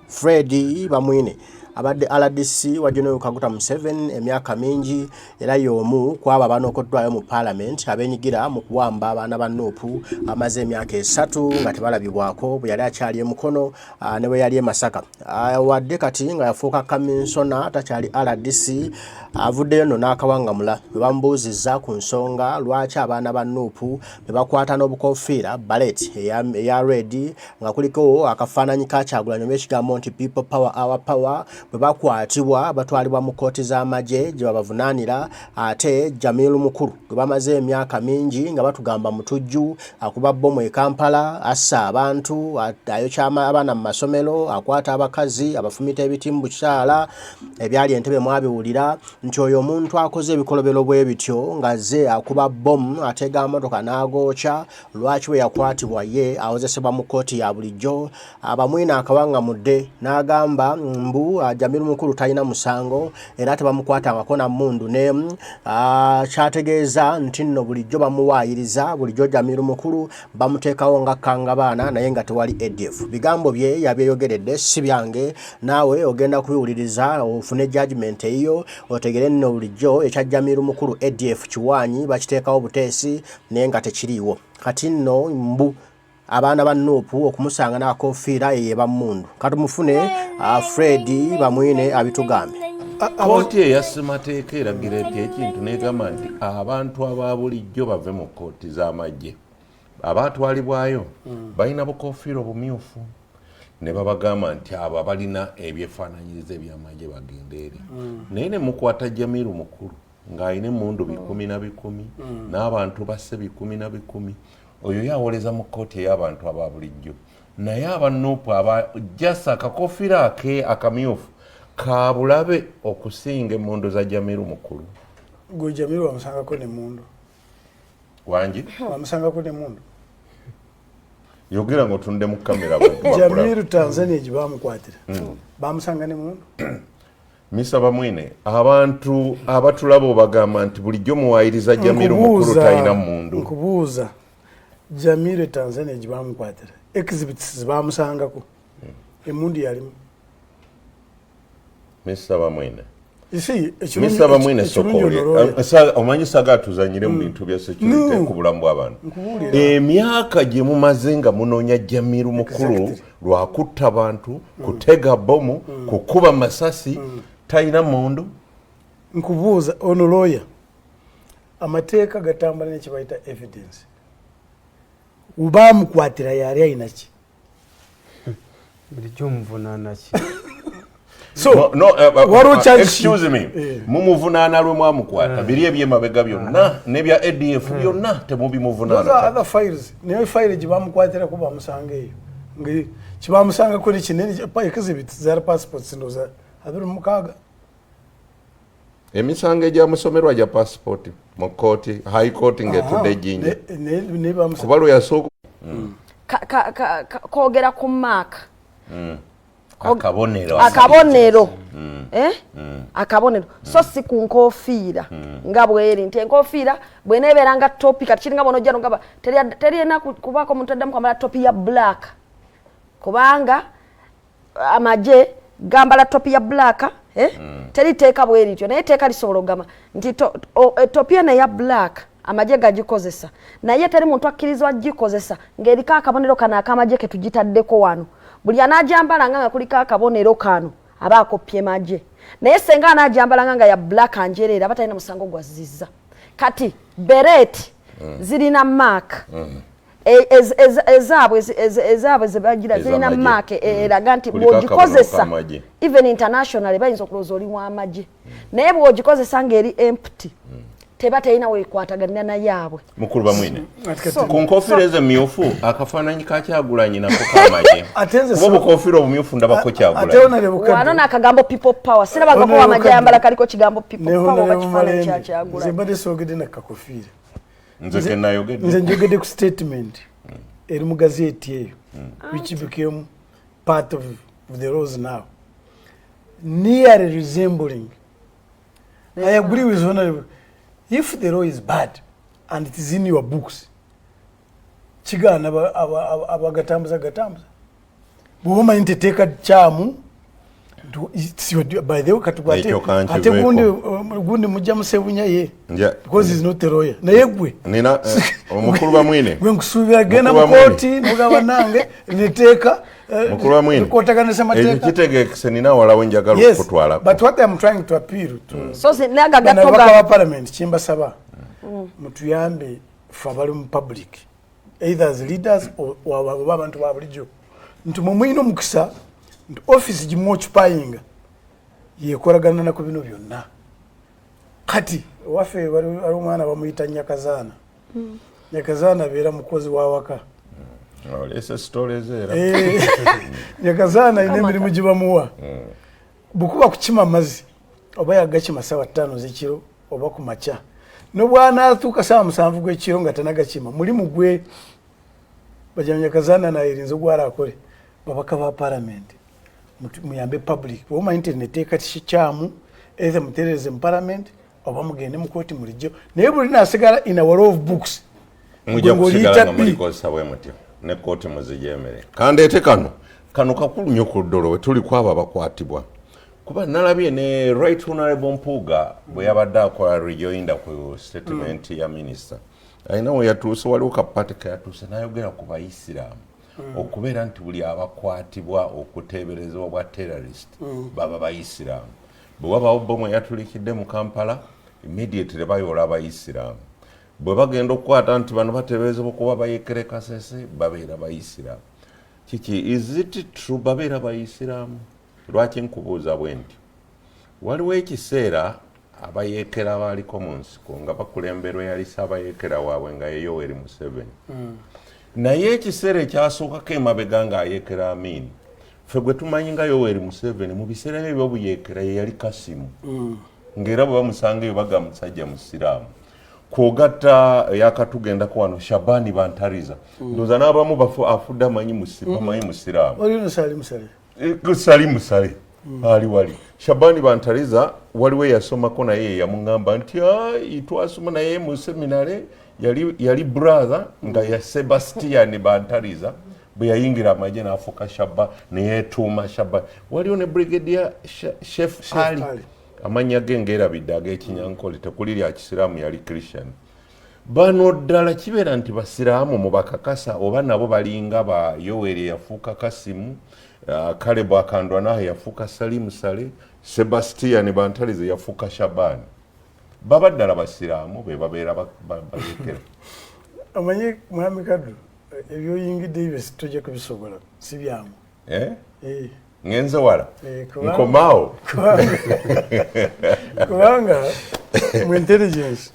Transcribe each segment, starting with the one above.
Freddy Bamwine abadde RDC wajino kaguta mu 7 emyaka mingi era yomu kwaba banokoddwayo mu parliament abenyigira mu kuwamba abaana ba Nuupu amaze emyaka 3 nga tebalabibwako bwe yali akyali emukono ne bwe yali Masaka wadde kati nga yafuuka kaminsona takyali RDC avuddeyo no n'akawangamula bambuuzizza ku nsonga lwaki abaana ba Nuupu bebakwata n'obukofiira ballet eya red nga kuliko akafaananyi ka Kyagulanyi n'ekigambo nti people power our power bwe bakwatibwa batwalibwa mu kooti z'amagye gye babavunaanira ate Jamiru Mukulu gwe bamaze emyaka mingi nga batugamba mutujju akuba bbomu e Kampala assa abantu ayokya abaana mu masomero akwata abakazi abafumita ebiti mu bukyala ebyali Entebbe mwabiwulira nti oyo omuntu akoze ebikolobero bwe bityo nga ze akuba bbomu atega motoka n'agoocha lwaki we yakwatibwa ye awozesebwa mu kooti ya bulijjo Bamwine akawangamudde n'agamba mbu Jamiru Mukulu talina musango era tebamukwatangako na mmundu n'emu kyategeeza nti nno bulijjo bamuwaayiriza bulijjo Jamiru Mukulu bamuteekawo nga kangabaana naye nga tewali ADF bigambo bye yabyeyogeredde si byange naawe ogenda kubiwuliriza ofune judgment eyo otegere nno bulijjo ekya Jamiru Mukulu Adf Kiwanyi bakiteekawo buteesi naye nga tekiriiwo kati nno mbu abaana ba Nuupu okumusanga n'akofiira yeba mmundu katumufune Freddy Bamwine abitugambe kooti eyasimateeka eragira ekintu negamba nti abantu ababulijjo bave mu kooti z'amagye abatwalibwayo balina bukofiira obumyufu ne babagamba nti abo balina ebyefaananyiriza ebyamagye bagenda eri naye ne mukwata Jamiru Mukulu ng'alina emmundu 10 n'abantu basse 10 oyo yawoleza mu kooti ey'abantu ababulijjo naye aba Nuupu abajasa akakofiira akamyufu kabulabe okusinga emmundu za Jamiru Mukulu gwe Jamiru wamusangako n'emmundu wangi wamusangako n'emmundu yogera ng'otunde mu kamera Jamiru Tanzania gye bamukwatira bamusanga n'emmundu Mr. Bamwine abantu abatulaba obagamba nti bulijjo muwaayiriza Jamiru Mukulu talina mmundu nkubuuza Jamiru Tanzania gye bamukwatira exhibits bamusangako emmundu yalimu Mr. Bamwine Mr. Bamwine sokoli omanyi saga tuzanyire mu bintu bya security ku bulamu bw'abantu emyaka gye mumaze nga munoonya Jamiru Mukulu lwakutta abantu kutega bomu kukuba masasi talina mmundu nkubuuza ono lawyer amateeka gatambula n'ekibayita evidence ubamukwatira yali ayina ki bulijjo muvunaana ki so excuse me mumuvunaana lwe mwamukwata biri ebyemabega byonna nebya ADF byonna temubimuvunaana other files naye file gye bamukwatira kuba bamusanga eyo kibamusanga ko kinene exhibit za passports ndoza abiri mukaga emisango egyamusomerwa gya passport mu kooti high court ngetudde jinja kuba lwe yasooka kwogera ku maaka akabonero akabonero so si ku nkofiira nga bweri nti enkofiira bwenebeera nga topi kati kiringa bono jano ngaba terina kubako omuntu addamu kwambala topi ya black kubanga amagye gambala topi ya black teriteeka bwerityo naye teeka lisobola ogamba nti topi eno eya black amagye gagikozesa naye teri muntu akkirizibwa gikozesa ng'eriko akabonero kano akamagye ke tugitaddeko wano buli anagyambala nga kuliko akabonero kano aba akopye magye naye senga anagyambala nga ya black anjereera aba talina musango gwazizza kati beret zirina mark ezaabwe zebagira zirina mark eraga nti bw'ogikozesa even international bayinza okulowooza oli wa magye naye bw'ogikozesa ng'eri empty teba tayina wekwataganira na yaabwe Mukulu Bamwine ku nkofiira ez'emmyufu akafaananyi ka Kyagulanyi nako kamagye kuba obukofiira obumyufu ndabako Kyagulanyi wano n'akagambo people power sirabagako wamagye ayambala kaliko kigambo people power bakifaananyi kya Kyagulanyi nze mbadde soogedde nakakofiira nze kenayogedde nze njogedde ku statement eri mu gazeti eyo which became part of the laws now nearly resembling I agree with Honorable. If the law is bad and it is in your books, chigana abagatambuza gatambuza bw'omanyi nti etteeka kyamu by the way katugwate ate gundi mujja musebunya ye because he's not a lawyer naye gwe nina omukulu Bamwine gwe nkusuubira genda mu kooti mugaba nange neteeka mukulu Bamwine kotaganisa mateeka kitegekise nina walawo njagala okutwala but what I'm trying to appeal to so naga gatoga wa parliament chimba saba mutuyambe fabali mu public either as leaders or abantu ba bulijjo ntumu mwino mukisa office gimochupayinga yekoragana na kubino byonna kati wafe wali umwana bamuyita Nyakazana Nyakazana bera mukozi wa waka lesa stories era Nyakazana ine mirimu gibamuwa bukuba kukima mazi oba yagakima sawa 5 z'ekiro oba ku macha no bwana atuka sawa 7 gw'ekiro nga tanagakima muri mugwe bajya Nyakazana na irinzo gwara akore babaka ba parliament muyambe public boma internet ekati kyamu eze mutereze mu parliament oba mugende mu court mulijjo naye buli nasigala in a wall of books mujja kusigala nga muliko sawe mutyo ne court muzijemere kandete kano kakulu nnyo ku ddolo we tuli kwaba abakwatibwa kuba nalabye ne right honorable Mpuuga bwe yabadde akola rejoinda ku statement ya minister ayina we yatuuse waliwo kapati kayatuuse nayogera ku bayisiraamu okubeera nti buli abakwatibwa okuteeberezebwa bwa terrorist baba bayisiraamu bwe wabawo bomu eyatulikidde mu Kampala immediately bayoola abayisiraamu bwe bagenda okukwata nti bano bateeberezebwa okuba bayekere Kasese babeera bayisiraamu kiki is it true babeera bayisiraamu lwaki nkubuuza bwe nti waliwo ekiseera abayekera baaliko mu nsiko nga bakulemberwa yali Ssaabayeekera waabwe nga ye Yoweri Museveni naye ekiseera ekyasookako emabega ng'ayeekera Amin ffe gwe tumanyi nga Yoweri Museveni mu biseera bye by'obuyeekera ye yali Kasimu ng'era bwe bamusanga eyo baga musajja musiraamu kwogatta yakatugendako wano Shabani Bantariza ndowooza n'abamu afudde amanyi musiraamu olino sali musale ali wali Shabani Bantariza waliwo yasomako naye yamuŋŋamba nti twasoma naye mu seminare yali brother nga ya Sebastian Bantariza bwe yayingira amagye n'afuuka Shaba neyetuuma Shaba waliwo ne brigadier chef Ali amanya ge ngeerabidde ag'Ekinyankole tekuli lya kisiraamu yali Christian bano ddala kibeera nti basiraamu mu bakakasa oba nabo balinga ba Yoweri yafuuka Kasimu Caleb Akandwa naye yafuuka Salimu Sale Sebastian Bantariza yafuuka Shabani baba ddala basiraamu be babeera bayekera amanye mwami Kaddu ebyoyingidde ebyo tujja kubisobola si byamu ngenze wala nkomaawo kubanga mu intelligence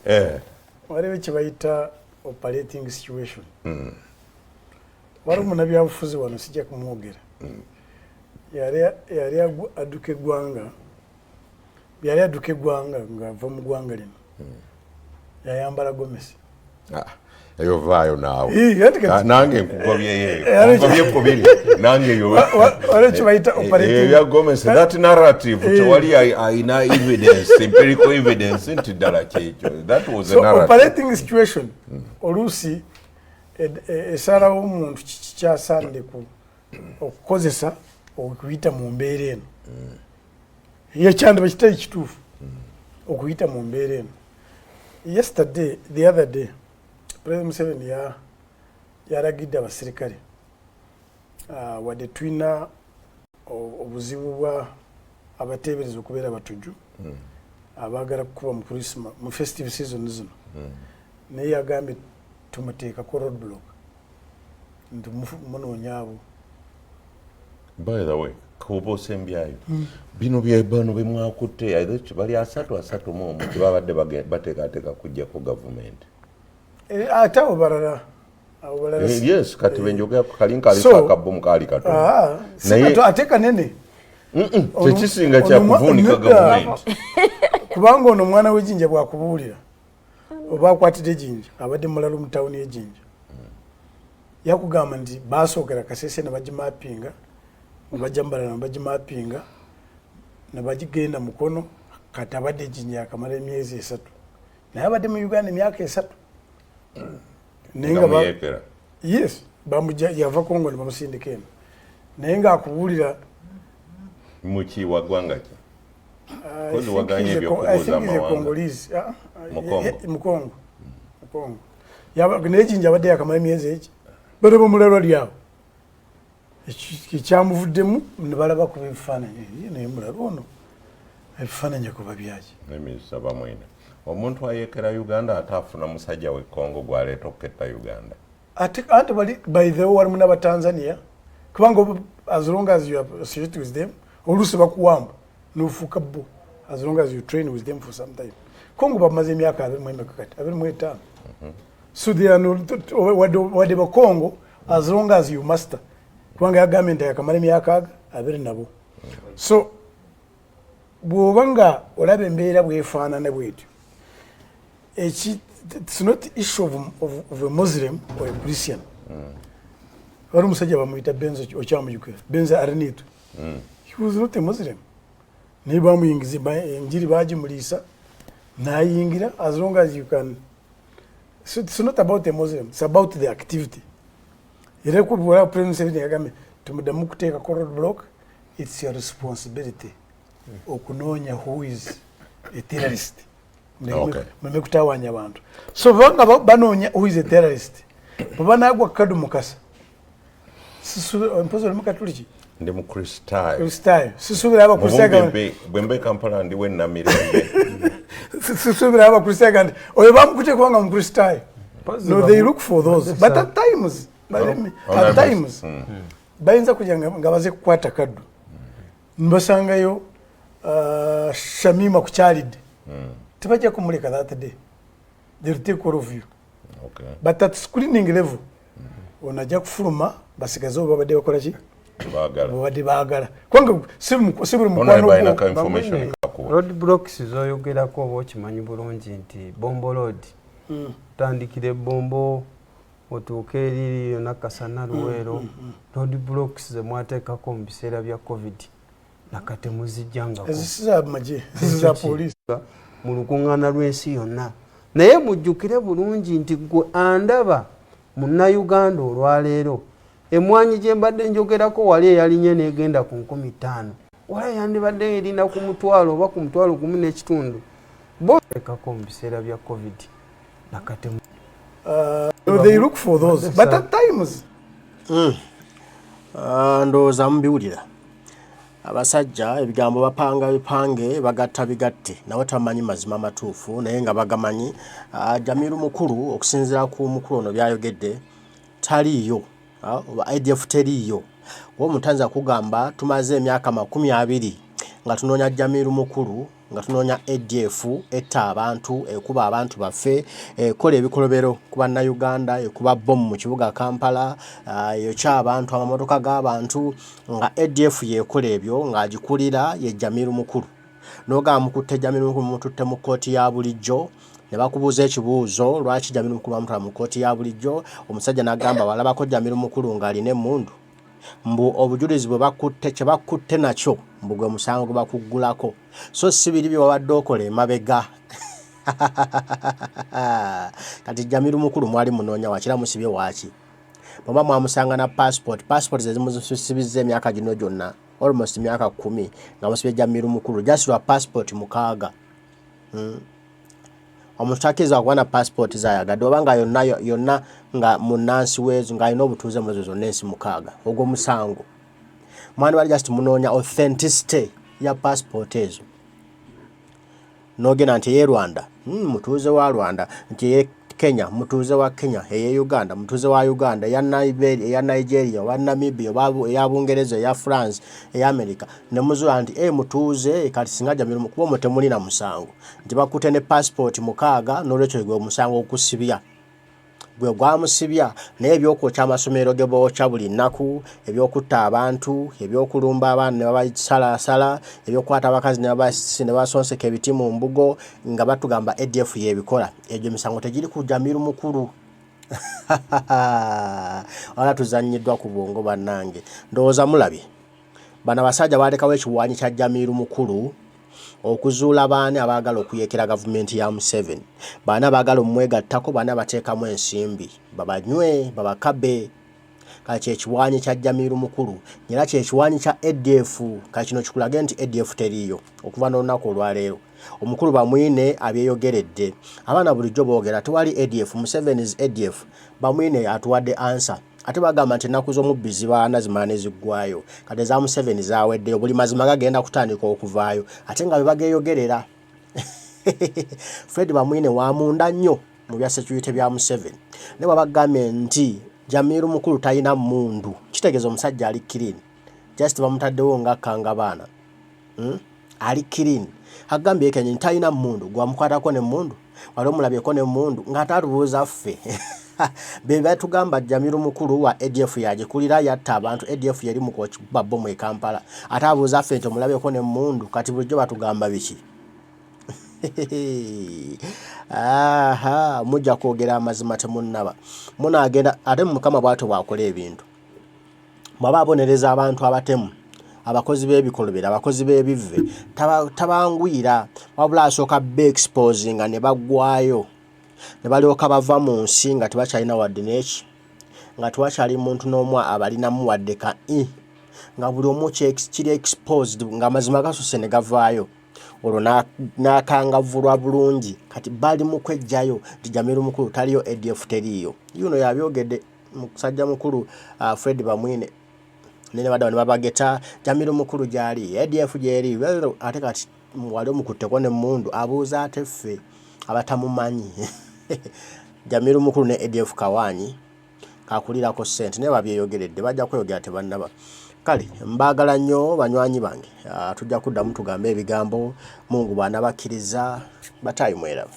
waliwo kye bayita operating situation waliwo munnabyabufuzi wano sijja kumwogera yali adduka eggwanga ng'ava mu ggwanga lino yayambala gomesi eyo vaayo naawe nange nkugobyeyo nange eyo Gomez that narrative tewali ayina evidence empirical evidence nti ddala kyekyo that was a narrative operating situation oluusi esalawo omuntu kikyasaande okukozesa okuyita mu mbeera eno yekyandaba kitali kituufu okuyita mu mbeera eno yesterday the other day President Museveni yaragidde abasirikale wadde tulina obuzibu bwa abateebereza okubeera batujju abaagala kukuba mu Christmas mu festive season zino naye yagambye tumuteekako roadblock nti munoonya abo. By the way kuba osembyayo bino byebano bemwakutte bali asatu mu omu tebabadde bateekateeka kujjako gavumenti ate abo balala yes kati benjogera kalinka alikakabbomu kaali katono naye ate kanene tekisinga kyakuvuunika gavumenti kubanga ono omwana w'ejjinja bwakubuulira oba akwatidde ejjinja abadde mulalo mu tawuni y'ejjinja yakugamba nti baasookera Kasese ne bagimapinga ne bajja Mbarara ne bagimapinga ne bagigenda Mukono kati abadde ejjinja yakamala emyezi 3 naye abadde mu Uganda emyaka 3 nenga yes bamujja yava Kongo ne bamusindika eno naye ng'akubuulira muki wa ggwanga ki kozi I waganye think ebyokubuuza he's a amawanga Congolese. Mukongo. Mukongo. Naye jinja abadde yakamala emyezi egi bale bamulala lyawo ekyamuvuddemu ne balaba kuba ebifaananyi naye mulala ono ebifaananyi kuba byaki emisa Bamwine omuntu ayekera Uganda atafuna musajja we Congo gwaleeta okuketta Uganda ate bali by the way walimu n'abatanzania kubanga as long as you are associated with them oluusi bakuwamba n'ofuuka bo as long as you train with them for some time. Congo bamaze emyaka 25 so they are no wadde ba Congo as long as you master kubanga yagambye nti yakamala emyaka 20 nabo so bw'oba nga olaba embeera bwefaanana bwetyo it's not issue of a Muslim or a Christian. Wali omusajja bamuyita Benzo okyamujjukira Benzo Arnito. He was not a Muslim. Naye bamuyingiza enjiri baagimuliisa n'ayingira as long as you can. So it's not about a Muslim, it's about the activity. Era kubula President Museveni yagambye tumuddamu kuteeka road block, it's your responsibility okunoonya who is a terrorist. Mwe kutawanya abantu. So banga banoonya who is a terrorist. Baba nagwa kadu mukasa. Sisu mpozo mukatuliki. ndi mu Kristayo. Kristayo. Sisubira aba Kristayo. Bwembe Kampala ndi we na mirembe. Sisubira aba Kristayo. Oyo bamukute kubanga mu Kristayo. No, they look for those. But at times, bayinza kujja nga baze kukwata kaddu. Mbasangayo Shamima kukyalidde. Tibajja kumuleka that day. They'll take all of you. Okay. But at screening level, onajja kufuluma basigaze babadde bakola ki? Babadde baagala. Kwanga sibuli mukwano ko. Road blocks zoyogerako oba okimanyi bulungi nti Bombo Road. Tandikire Bombo otuuke eri yonna Kasana Luweero. Road blocks zemwateekako mu biseera bya COVID. Nakate muzijjangako. Ezisiza maje, ezisiza police. Mu lukuŋŋaana lw'ensi yonna. Naye mujjukire bulungi nti gwe andaba munnayuganda olwaleero emwanyi gye mbadde njogerako wali eyalinye n'egenda ku 50,000 wala yandibadde erina ku mutwalo oba ku mutwalo gumu n'ekitundu boekako mu biseera bya COVID nakate they look for those but at times ndowooza mubiwulira abasajja ebigambo bapanga bipange bagatta bigatte nawe tamanyi mazima matuufu naye nga bagamanyi Jamiru mukulu okusinziira ku mukulu ono byayogedde taliyo oba Adf Teliyo omutanza kugamba tumaze emyaka 20 nga tunoonya Jamiru mukulu nga tunoonya ADF etta abantu ekuba abantu baffe kola ebikolobero kuba na Uganda ekuba bomb mu kibuga Kampala yokya abantu amamotoka g'abantu nga ADF yekola ebyo nga agikulira ye Jamiru mukulu noga mukutte Jamiru mukulu mututte mu kooti ya bulijjo ne bakubuuza ekibuuzo lwaki Jamiru mukulu bamutwala mu kooti ya bulijjo omusajja n'agamba balabako Jamiru mukulu ng'alina emmundu mbu obujulizi bwe bakutte kye bakutte nakyo mbu gwe musango gwe bakuggulako so sibiri bye wabadde okola emabega kati Jamiru mukulu mwali munoonya wakira musibye waki bwaba mwamusanga na passport zezimuzisibizza emyaka gino gyonna almost emyaka 10 nga musibye Jamiru mukulu just lwa passport mukaaga omutakiriza okuba na passport zayagadde oba nga yonna nga munansi weezo ng'alina obutuuze mu zonna ensi mukaaga ogwo musango mwani bali just munoonya authenticity ya passport ezo n'ogenda nti ye Rwanda mutuuze wa Rwanda nti ye Kenya mutuuze wa Kenya eye Uganda mutuuze wa Uganda ya Nigeria wa Namibia ya Bungereza ya France ya America ne muzula nti mutuuze kati singa Jamiru mukulu mutemuli na musango nti bakute ne passport mukaaga n'olwekyo gwe musango okusibya gwe gwamusibya naye ebyokwokya amasomero ge bookya buli nnaku ebyokutta abantu ebyokulumba abaana ne babasalasala ebyokwata abakazi ne basonseka ebiti mu mbugo nga batugamba ADF yebikola egyo misango tegiri ku Jamiru mukulu wala tuzanyiddwa ku bwongo bannange ndowooza mulabye bana basajja balekawo ekiwaanyi kya Jamiru mukulu okuzuula baana abaagala okuyekera gavumenti ya Museveni baana abaagala omwegattako baana bateekamu ensimbi babanywe babakabe kale kyekiwaanyi kya Jamiru Mukulu era kyekiwaanyi kya ADF kale kino kikulage nti Adf Teliyo okuva n'olunaku olwaleero omukulu Bamwine abyeyogeredde abaana bulijjo boogera tewali ADF Museveni's ADF Bamwine atuwadde answer ate bagamba nti ennaku z'omubbi zibaana zimaana eziggwayo kati eza Museveni zaaweddeyo buli mazima gagenda kutandika okuvaayo ate nga be bageeyogerera Fred Bamwine wamunda nnyo mu bya security bya Museveni ne babagambye nti Jamiru Mukulu talina mundu kitegeeza omusajja ali clean just bamutaddewo ng'akkanga baana ali clean agambye kenyi talina mundu gwamukwatako ne mundu wali omulabyeko ne mundu ng'atalubuuza ffe be batugamba Jamiru Mukulu wa ADF yagikulira yatta abantu ADF yali mu kuba bomu e Kampala atabuuza ffe nti omulabyeko ne mundu kati bulijjo batugamba biki aha mujja kwogera amazima temunnaba munaagenda ate mukama bw'atyo bwakola ebintu mwaba abonereza abantu abatemu abakozi b'ebikolobera abakozi b'ebivve tabangwira wabula asooka be-exposinga ne baggwayo ne balyoka bava mu nsi nga tebakyalina wadde neki nga tewakyali muntu n'omu abalinamu wadde ka nga buli omu kiri exposed nga amazima gasuse ne gavaayo olwo n'akangavulwa bulungi kati bali mu kwejjayo nti Jamiru Mukulu taliyo Adf Teliyo yuno yabyogedde musajja mukulu Fred Bamwine nene badawo ne babageta Jamiru Mukulu gyali ADF gyeri ate kati wali omukutteko ne mundu abuuza ate ffe abatamumanyi Jamiru Mukulu ne Adf Kawanyi kakulirako ssente naye babyeyogeredde bajja kweyogera tebannaba kale mbaagala nnyo banywanyi bange tujja kuddamu tugambe ebigambo Mungu bw'anabakkiriza bataayi mwerabe